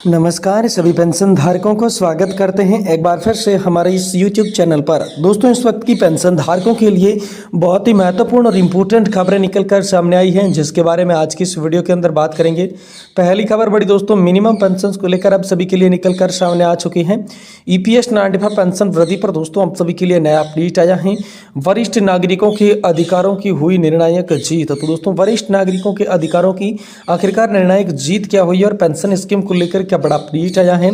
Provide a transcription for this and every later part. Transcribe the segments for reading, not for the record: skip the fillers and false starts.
नमस्कार सभी पेंशन धारकों को स्वागत करते हैं एक बार फिर से हमारे इस YouTube चैनल पर। दोस्तों, इस वक्त की पेंशन धारकों के लिए बहुत ही महत्वपूर्ण और इम्पोर्टेंट खबरें निकलकर सामने आई हैं, जिसके बारे में आज की इस वीडियो के अंदर बात करेंगे। पहली खबर बड़ी दोस्तों, मिनिमम पेंशन को लेकर अब सभी के लिए निकलकर सामने आ चुकी हैं। EPS 95 पेंशन वृद्धि पर दोस्तों अब सभी के लिए नया अपडेट आया है। वरिष्ठ नागरिकों के अधिकारों की हुई निर्णायक जीत। तो दोस्तों, वरिष्ठ नागरिकों के अधिकारों की आखिरकार निर्णायक जीत क्या हुई और पेंशन स्कीम को लेकर क्या बड़ा अपडेट आया है,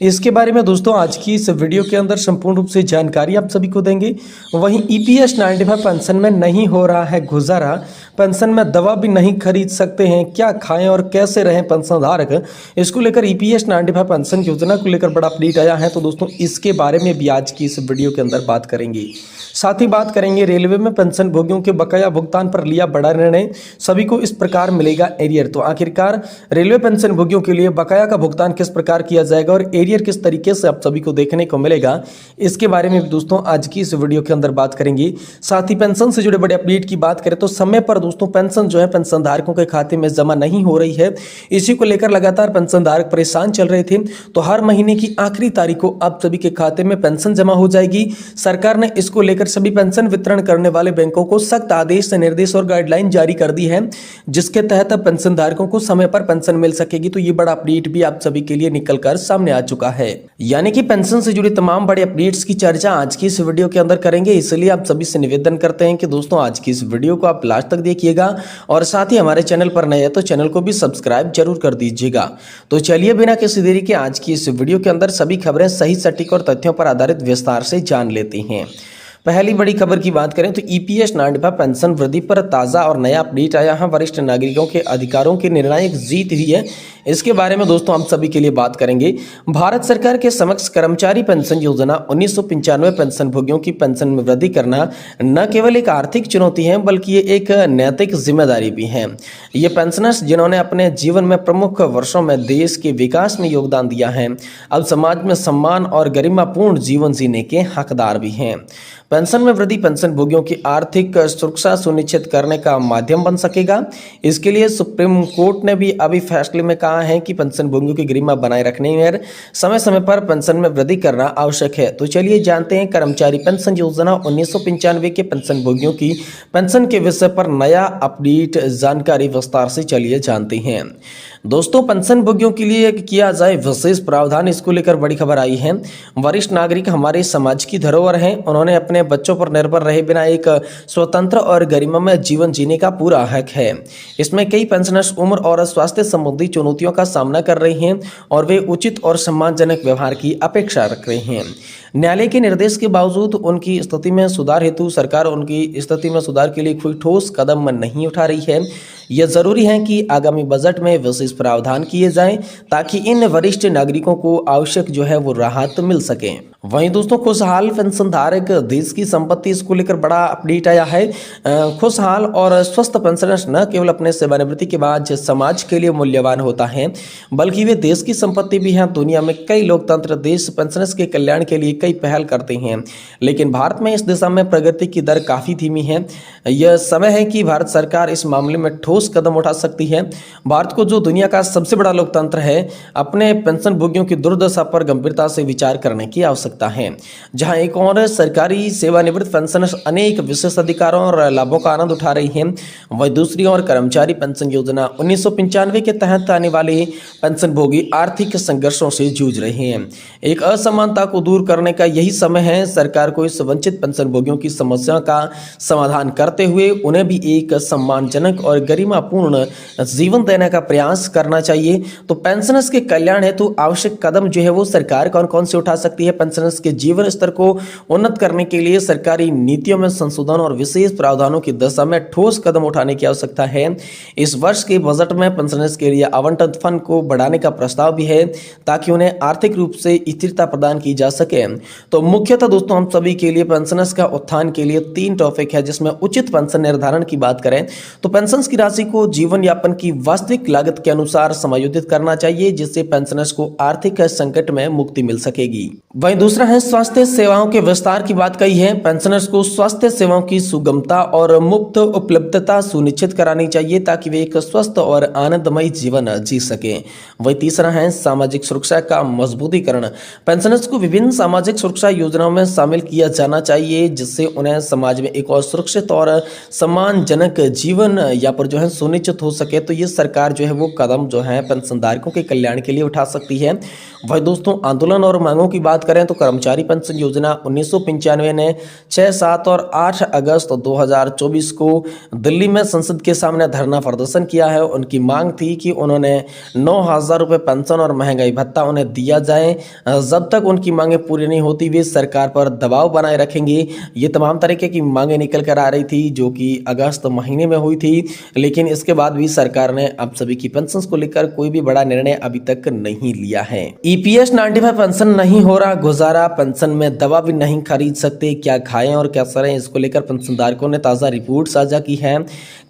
इसके बारे में दोस्तों आज की इस वीडियो के अंदर संपूर्ण रूप से जानकारी आप सभी को देंगे। वहीं EPS 95 पेंशन में नहीं हो रहा है गुजारा, पेंशन में दवा भी नहीं खरीद सकते हैं, क्या खाएं और कैसे रहें पेंशन धारक, इसको लेकर EPS 95 पेंशन योजना को लेकर बड़ा अपडेट आया है। तो दोस्तों इसके बारे में भी आज की इस वीडियो के अंदर बात करेंगे। साथ ही बात करेंगे रेलवे में पेंशन भोगियों के बकाया भुगतान पर लिया बड़ा निर्णय, सभी को इस प्रकार मिलेगा एरियर। तो आखिरकार रेलवे पेंशन भोगियों के लिए बकाया का भुगतान किस प्रकार किया जाएगा और एरियर किस तरीके से आप सभी को देखने को मिलेगा, इसके बारे में दोस्तों आज की इस वीडियो के अंदर बात करेंगे। साथ ही पेंशन से जुड़े बड़े अपडेट की बात करें तो समय पर दोस्तों पेंशन जो है पेंशन धारकों के खाते में जमा नहीं हो रही है। इसी को लेकर लगातार पेंशन धारक परेशान चल रहे थे। तो हर महीने की आखिरी तारीख को आप सभी के खाते में पेंशन जमा हो जाएगी। सरकार ने इसको लेकर सभी पेंशन वितरण करने वाले बैंकों को सख्त आदेश निर्देश और गाइडलाइन जारी कर दी है, जिसके तहत अब पेंशन धारकों को समय पर पेंशन मिल सकेगी। तो ये बड़ा अपडेट भी आप सभी के लिए निकलकर सामने आ चुका है। यानी कि पेंशन से जुड़ी तमाम बड़े अपडेट्स की चर्चा आज की इस वीडियो के अंदर करेंगे। इसलिए आप सभी से निवेदन करते हैं कि दोस्तों आज की इस वीडियो को आप लास्ट तक देखिएगा और साथ ही हमारे चैनल पर नए हैं तो चैनल को भी सब्सक्राइब जरूर कर दीजिएगा। तो चलिए बिना किसी देरी के आज की इस वीडियो के अंदर सभी खबरें सही सटीक और तथ्यों पर आधारित विस्तार से जान लेते हैं। पहली बड़ी खबर की बात करें तो EPS 95 पेंशन वृद्धि पर ताज़ा और नया अपडेट आया है। वरिष्ठ नागरिकों के अधिकारों की निर्णायक जीत हुई है, इसके बारे में दोस्तों हम सभी के लिए बात करेंगे। भारत सरकार के समक्ष कर्मचारी पेंशन योजना 1995 पेंशन भोगियों की पेंशन में वृद्धि करना न केवल एक आर्थिक चुनौती है बल्कि ये एक नैतिक जिम्मेदारी भी है। ये पेंशनर्स जिन्होंने अपने जीवन में प्रमुख वर्षों में देश के विकास में योगदान दिया है, अब समाज में सम्मान और गरिमापूर्ण जीवन जीने के हकदार भी हैं। पेंशन में वृद्धि पेंशन भोगियों की आर्थिक सुरक्षा सुनिश्चित करने का माध्यम बन सकेगा। इसके लिए सुप्रीम कोर्ट ने भी अभी फैसले में कहा है कि पेंशन भोगियों की गरिमा बनाए रखने में समय समय पर पेंशन में वृद्धि करना आवश्यक है। तो चलिए जानते हैं कर्मचारी पेंशन योजना 1995 के पेंशन भोगियों की पेंशन के विषय पर नया अपडेट जानकारी विस्तार से चलिए जानते हैं। दोस्तों, पेंशन भोगियों के लिए किया जाए विशेष प्रावधान, इसको लेकर बड़ी खबर आई है। वरिष्ठ नागरिक हमारे समाज की धरोहर हैं, उन्होंने अपने बच्चों पर निर्भर रहे बिना एक स्वतंत्र और गरिमामय जीवन जीने का पूरा हक है। इसमें कई पेंशनर्स उम्र और स्वास्थ्य संबंधी चुनौतियों का सामना कर रहे हैं और वे उचित और सम्मानजनक व्यवहार की अपेक्षा रख रहे हैं। न्यायालय के निर्देश के बावजूद उनकी स्थिति में सुधार हेतु सरकार उनकी स्थिति में सुधार के लिए कोई ठोस कदम नहीं उठा रही है। यह जरूरी है कि आगामी बजट में विशेष प्रावधान किए जाएं ताकि इन वरिष्ठ नागरिकों को आवश्यक जो है वो राहत मिल सके। वहीं दोस्तों, खुशहाल पेंशन धारक देश की संपत्ति, इसको लेकर बड़ा अपडेट आया है। खुशहाल और स्वस्थ पेंशनर्स न केवल अपने सेवानिवृत्ति के बाद समाज के लिए मूल्यवान होता है बल्कि वे देश की संपत्ति भी हैं। दुनिया में कई लोकतंत्र देश पेंशनर्स के कल्याण के लिए कई पहल करते हैं, लेकिन भारत में इस दिशा में प्रगति की दर काफी धीमी है। यह समय है कि भारत सरकार इस मामले में ठोस कदम उठा सकती है। भारत को, जो दुनिया का सबसे बड़ा लोकतंत्र है, अपने पेंशन भोगियों की दुर्दशा पर गंभीरता से विचार करने की आवश्यकता है। जहां एक और सरकारी सेवानिवृत्त पेंशनर्स अनेक विशेष अधिकारों और लाभों का आनंद उठा रही हैं, वहीं दूसरी ओर कर्मचारी पेंशन योजना 1995 के तहत आने वाले पेंशन भोगी आर्थिक संघर्षों से जूझ रहे हैं। एक असमानता को दूर करने का यही समय है। सरकार को इस वंचित पेंशन भोगियों की समस्या का समाधान करते हुए उन्हें भी एक सम्मानजनक और गरिमापूर्ण जीवन देने का प्रयास करना चाहिए। तो पेंशनर्स के कल्याण हेतु आवश्यक कदम जो है वो सरकार कौन कौन से उठा सकती है। पेंशनर्स के जीवन स्तर को उन्नत करने के लिए सरकारी नीतियों में संशोधन और विशेष प्रावधानों की दिशा में ठोस कदम उठाने की आवश्यकता है। इस वर्ष के बजट में पेंशनर्स के लिए आवंटन फंड को बढ़ाने का प्रस्ताव भी है ताकि उन्हें आर्थिक रूप से स्थिरता प्रदान की जा सके। तो मुख्यतः दोस्तों हम सभी के लिए पेंशनर्स का उत्थान के लिए 3 टॉपिक है, जिसमें उचित पेंशन निर्धारण की बात करें तो पेंशन की राशि को जीवन यापन की वास्तविक लागत के अनुसार समायोजित करना चाहिए, जिससे पेंशनर्स को आर्थिक संकट में मुक्ति मिल सकेगी। वहीं दूसरी दूसरा है स्वास्थ्य सेवाओं के विस्तार की बात कही है। पेंशनर्स को स्वास्थ्य सेवाओं की सुगमता और मुफ्त उपलब्धता सुनिश्चित करानी चाहिए ताकि वे एक स्वस्थ और आनंदमय जीवन जी सकें। वही तीसरा है सामाजिक सुरक्षा का मजबूतीकरण। पेंशनर्स को विभिन्न सामाजिक सुरक्षा योजनाओं में शामिल किया जाना चाहिए जिससे उन्हें समाज में एक और सुरक्षित और सम्मानजनक जीवन यापन जो है सुनिश्चित हो सके। तो ये सरकार जो है वो कदम जो है पेंशनधारकों के कल्याण के लिए उठा सकती है। वही दोस्तों आंदोलन और मांगों की बात करें तो कर्मचारी पेंशन योजना 1995 ने 6, 7 और 8 अगस्त 2024 को दिल्ली में संसद के सामने धरना प्रदर्शन किया है। उनकी मांग थी कि उन्होंने 9,000 रुपये पेंशन और महंगाई भत्ता उन्हें दिया जाए। जब तक उनकी मांगें पूरी नहीं होती वे सरकार पर दबाव बनाए रखेंगे। ये तमाम तरीके की मांगें निकल कर आ रही थी जो कि अगस्त महीने में हुई थी, लेकिन इसके बाद भी सरकार ने अब सभी की पेंशन को लेकर कोई भी बड़ा निर्णय अभी तक नहीं लिया है। EPS 95 पेंशन नहीं हो रहा गुजारा, पेंशन में दवा भी नहीं खरीद सकते, क्या खाएं और क्या करें, इसको लेकर पेंशनधारकों ने ताजा रिपोर्ट साझा की है।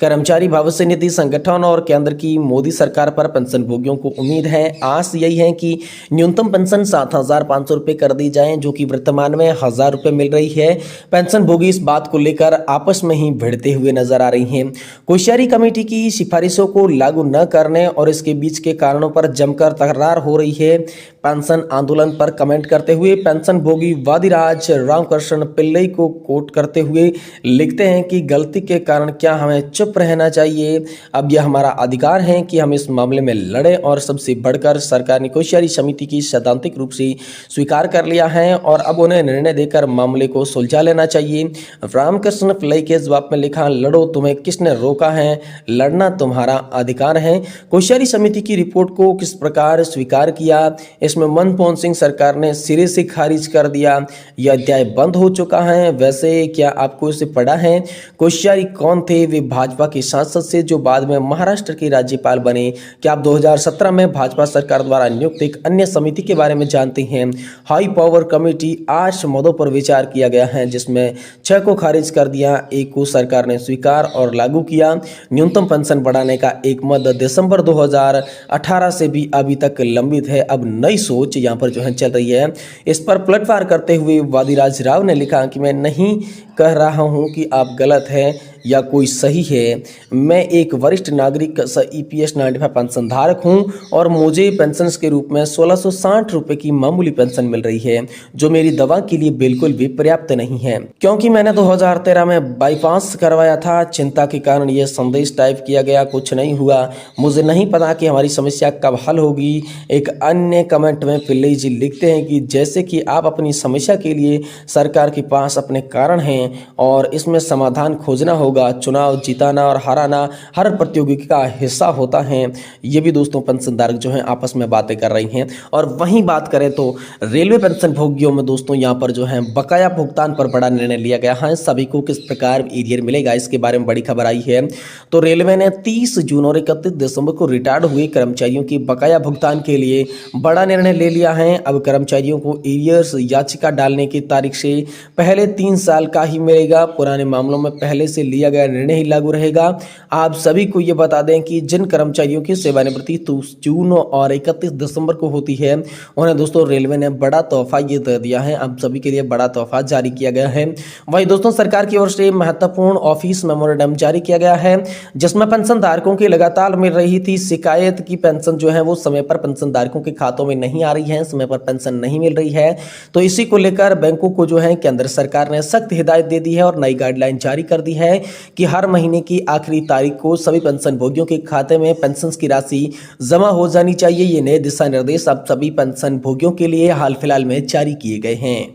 कर्मचारी भविष्य निधि संगठन और केंद्र की मोदी सरकार पर पेंशन भोगियों को उम्मीद है, आस यही है कि न्यूनतम पेंशन 7,500 रुपये कर दी जाए जो कि वर्तमान में 1,000 रुपये मिल रही है। पेंशन भोगी इस बात को लेकर आपस में ही भिड़ते हुए नजर आ रही हैं। कोश्यारी कमेटी की सिफारिशों को लागू न करने और इसके बीच के कारणों पर जमकर तकरार हो रही है। पेंशन आंदोलन पर कमेंट करते हुए पेंशन भोगी वादिराज रामकृष्ण पिल्लई को कोट करते हुए लिखते हैं कि गलती के कारण क्या हमें चुप रहना चाहिए? अब यह हमारा अधिकार है कि हम इस मामले में लड़ें और सबसे बढ़कर सरकार ने कोश्यारी समिति की सैद्धांतिक रूप से स्वीकार कर लिया है और अब उन्हें निर्णय देकर मामले को सुलझा लेना चाहिए। रामकृष्ण पिल्लई के जवाब में लिखा, लड़ो, तुम्हें किसने रोका है? लड़ना तुम्हारा अधिकार है। कोश्यारी समिति की रिपोर्ट को किस प्रकार स्वीकार किया? इसमें मनमोहन सिंह सरकार ने सिरे से खारिज कर दिया। यह अध्याय बंद हो चुका है। वैसे क्या आपको इसे पढ़ा है? कोश्यारी कौन थे? वे भाजपा के सांसद से जो बाद में महाराष्ट्र के राज्यपाल बने। क्या आप 2017 में भाजपा सरकार द्वारा नियुक्त एक अन्य समिति के बारे में जानते हैं? हाई पावर कमेटी 8 मुद्दों पर विचार किया गया है जिसमें 6 को खारिज कर दिया, 1 को सरकार ने स्वीकार और लागू किया। न्यूनतम पेंशन बढ़ाने का एक मद दिसंबर 2018 से भी अभी तक लंबित है। अब नई सोच यहाँ पर जो है चल रही है। इस पर पलटवार करते हुए वादिराज राव ने लिखा कि मैं नहीं कह रहा हूँ कि आप गलत हैं या कोई सही है। मैं एक वरिष्ठ नागरिक EPS 95 पेंशन धारक हूँ और मुझे पेंशन के रूप में 1660 रुपये की मामूली पेंशन मिल रही है जो मेरी दवा के लिए बिल्कुल भी पर्याप्त नहीं है क्योंकि मैंने 2013 में बाईपास करवाया था। चिंता के कारण यह संदेश टाइप किया गया, कुछ नहीं हुआ। मुझे नहीं पता कि हमारी समस्या कब हल होगी। एक अन्य कमेंट में पिल्लई जी लिखते हैं कि जैसे कि आप अपनी समस्या के लिए सरकार के पास अपने कारण हैं और इसमें समाधान खोजना होगा। चुनाव जीताना और हराना हर प्रतियोगी का हिस्सा होता है। ये भी दोस्तों पेंशनधारक जो हैं आपस में बातें कर रही हैं। और वहीं बात करें तो रेलवे पेंशन भोगियों में दोस्तों यहाँ पर जो है बकाया भुगतान पर बड़ा निर्णय लिया गया है। सभी को किस प्रकार एरियर मिलेगा इसके बारे में बड़ी खबर आई है। तो रेलवे ने 30 जून और 31 दिसंबर को रिटायर्ड हुए कर्मचारियों की बकाया भुगतान के लिए बड़ा निर्णय ले लिया है। अब कर्मचारियों को एरियर्स याचिका डालने की तारीख से पहले 3 साल का ही मिलेगा। पुराने मामलों में पहले से लिया गया निर्णय ही लागू रहेगा। आप सभी को यह बता दें कि जिन कर्मचारियों की सेवानिवृत्ति 30 जून और 31 दिसंबर को होती है उन्हें दोस्तों रेलवे ने बड़ा तोहफा ये दे दिया है। आप सभी के लिए बड़ा तोहफा जारी किया गया है। वहीं दोस्तों सरकार की ओर से महत्वपूर्ण ऑफिस मेमोरेंडम जारी किया गया है जिसमें पेंशन धारकों की लगातार मिल रही थी शिकायत की पेंशन जो है वो समय पर पेंशन धारकों के खातों में नहीं आ रही है, समय पर पेंशन नहीं मिल रही है। तो इसी को लेकर बैंकों को जो है केंद्र सरकार ने सख्त हिदायत दे दी है और नई गाइडलाइन जारी कर दी है कि हर महीने की आखिरी तारीख को सभी पेंशन भोगियों के खाते में पेंशन की राशि जमा हो जानी चाहिए। ये नए दिशा निर्देश अब सभी पेंशन भोगियों के लिए हाल फिलहाल में जारी किए गए हैं।